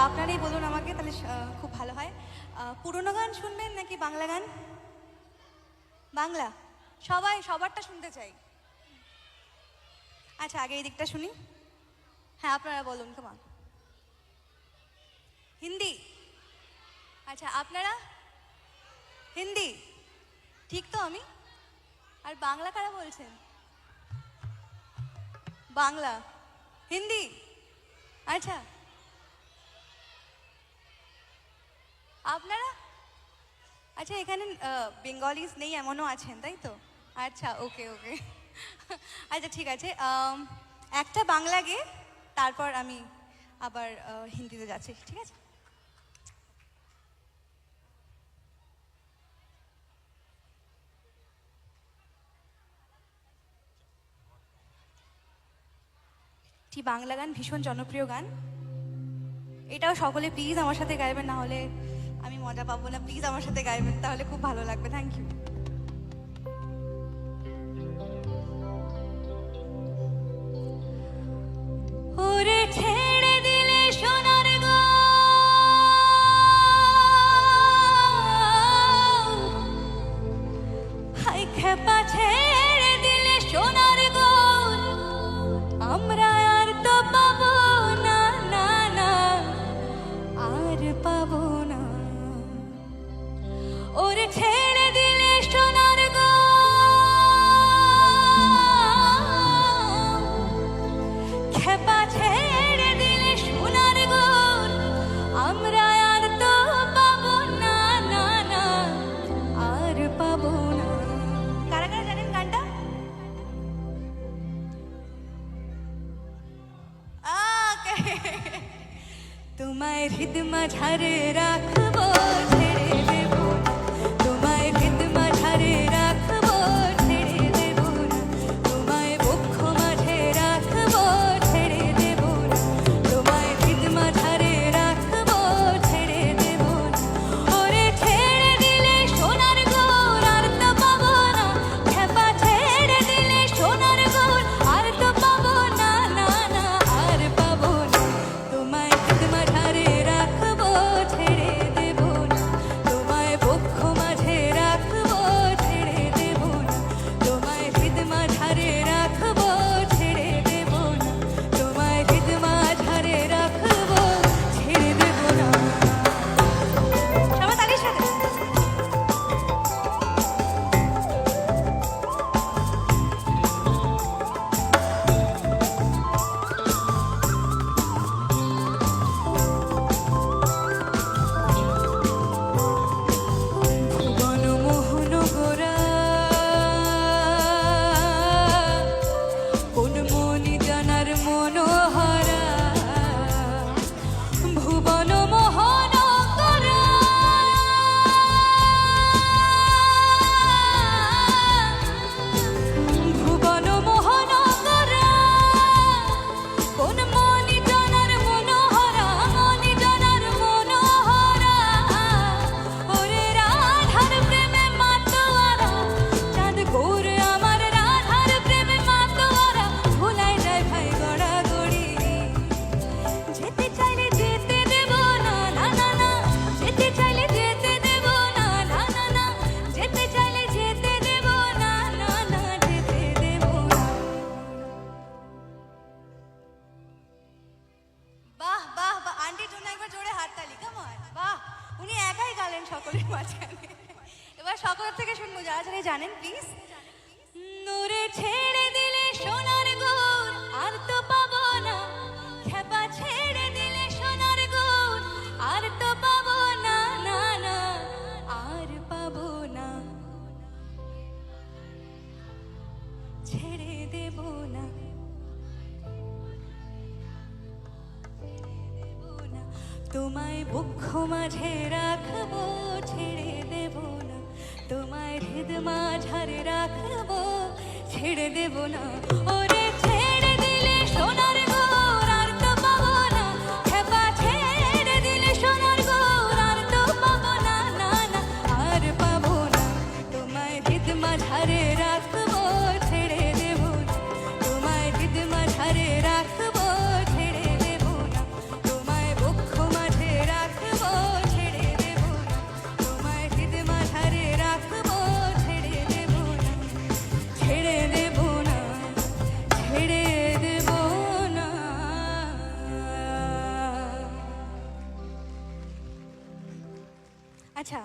আপনারাই বলুন আমাকে, তাহলে খুব ভালো হয়। পুরোনো গান শুনবেন নাকি বাংলা গান? বাংলা, সবাই সবারটা শুনতে চাই। আচ্ছা, আগে এই দিকটা শুনি। হ্যাঁ, আপনারা বলুন, কেমন? হিন্দি? আচ্ছা, আপনারা? হিন্দি ঠিক তো? আমি আর বাংলা কারা বলছেন? বাংলা, হিন্দি, আচ্ছা। আপনারা? আচ্ছা, এখানে বেঙ্গলিজ নেই এমনও আছেন, তাই তো? আচ্ছা, ওকে ওকে। আচ্ছা, ঠিক আছে। একটা বাংলা গেয়ে তারপর আমি আবার হিন্দিতে যাচ্ছি, ঠিক আছে? একটি বাংলা গান, ভীষণ জনপ্রিয় গান। এটাও সকলে প্লিজ আমার সাথে গাইবেন, না হলে আমি মজা পাবো না। প্লিজ আমার সাথে গাইবেন, তাহলে খুব ভালো লাগবে। Thank you. ওরে ছেড়ে দিলে সোনার গো, হাই খেপা ছেড়ে দিলে সোনার গো, আমরা আর তো পাবো না, না না, আর পাবো না। ওরে ছেড়ে দিলে সোনার গো, খেপা ছেড়ে দিলে সোনার গো, আমরা আর তো পাবো না, না না, আর পাবো না। কারা কারা জানেন গানটা? তোমায় হৃদ মাঝারে রাখবো, ছেড়ে দেব না। তোমায় হৃদ মাঝারে রাখবো, ছেড়ে দেব না। তোমায় বক্ষ মাঝে রাখবো, ছেড়ে দেব না। তোমায় হৃদ মাঝারে রাখবো, ছেড়ে দেব না। ওরে ছেড়ে দিলে সোনার গোর, আর তো পাবো না। খেপা ছেড়ে দিলে সোনার গোর, আর তো পাবো না, না না, আর পাবো না। তোমায় হৃদ মাঝারে রাখবো, ছেড়ে দেব না। তোমায় বক্ষ মাঝে রাখবো, ছেড়ে দেব না। তোমায় হৃদ মাঝারে রাখবো, ছেড়ে দেব না। তোমায় হৃদ মাঝারে রাখবো, ছেড়ে দেব না। সবাই তালির সাথে। ভুবন মোহন গোরা, কোন মনি জানার মনোহরা। ভুবন মোহন গোরা, ভুবন মোহন গোরা, কোন মনি জানার মনোহরা, মনি জানার মনোহরা। ওরে রাধার প্রেমে মাতোয়ারা, চাঁদ গৌর আমার রাধার প্রেমে মাতোয়ারা। ভুলাই যায় ভাই গড়াগড়ি, যেতে চাইলে যেতে দেব না, না না না। যেতে চাইলে যেতে দেব না, না না না। যেতে চাইলে যেতে দেব না, না না, যেতে দেব না। বাহ বাহ বাহ, আন্টির জন্য একবার জোরে হাততালি, কেমন? বাহ, উনি একাই গালেন সকলের মাঝখানে। এবার সকলের থেকে শুনবো, যারা যারা জানেন প্লিজ। নূরে ছেড়ে দিলে সোনার গোর, আর তো পাবো না। খেপা ছেড়ে দিলে সোনার গোর, আর তো পাবো না, না না, আর পাবো না। ছেড়ে দেব না, তোমায় বক্ষ মাঝে রাখবো, ছেড়ে দেব না। তোমায় হৃদ মাঝারে রাখবো, ছেড়ে দেব না। ওরে ছেড়ে দিলে সোনার গোর, আর তো পাবো না। খেপা ছেড়ে দিলে সোনার গোর, আর তো পাবো না, না না, আর পাবো না। তোমায় হৃদ মাঝারে রাখবো, ছেড়ে দেব না। তোমায় হৃদ মাঝারে রাখবো, ছেড়ে দেব না। তোমায় বক্ষ আচ্ছা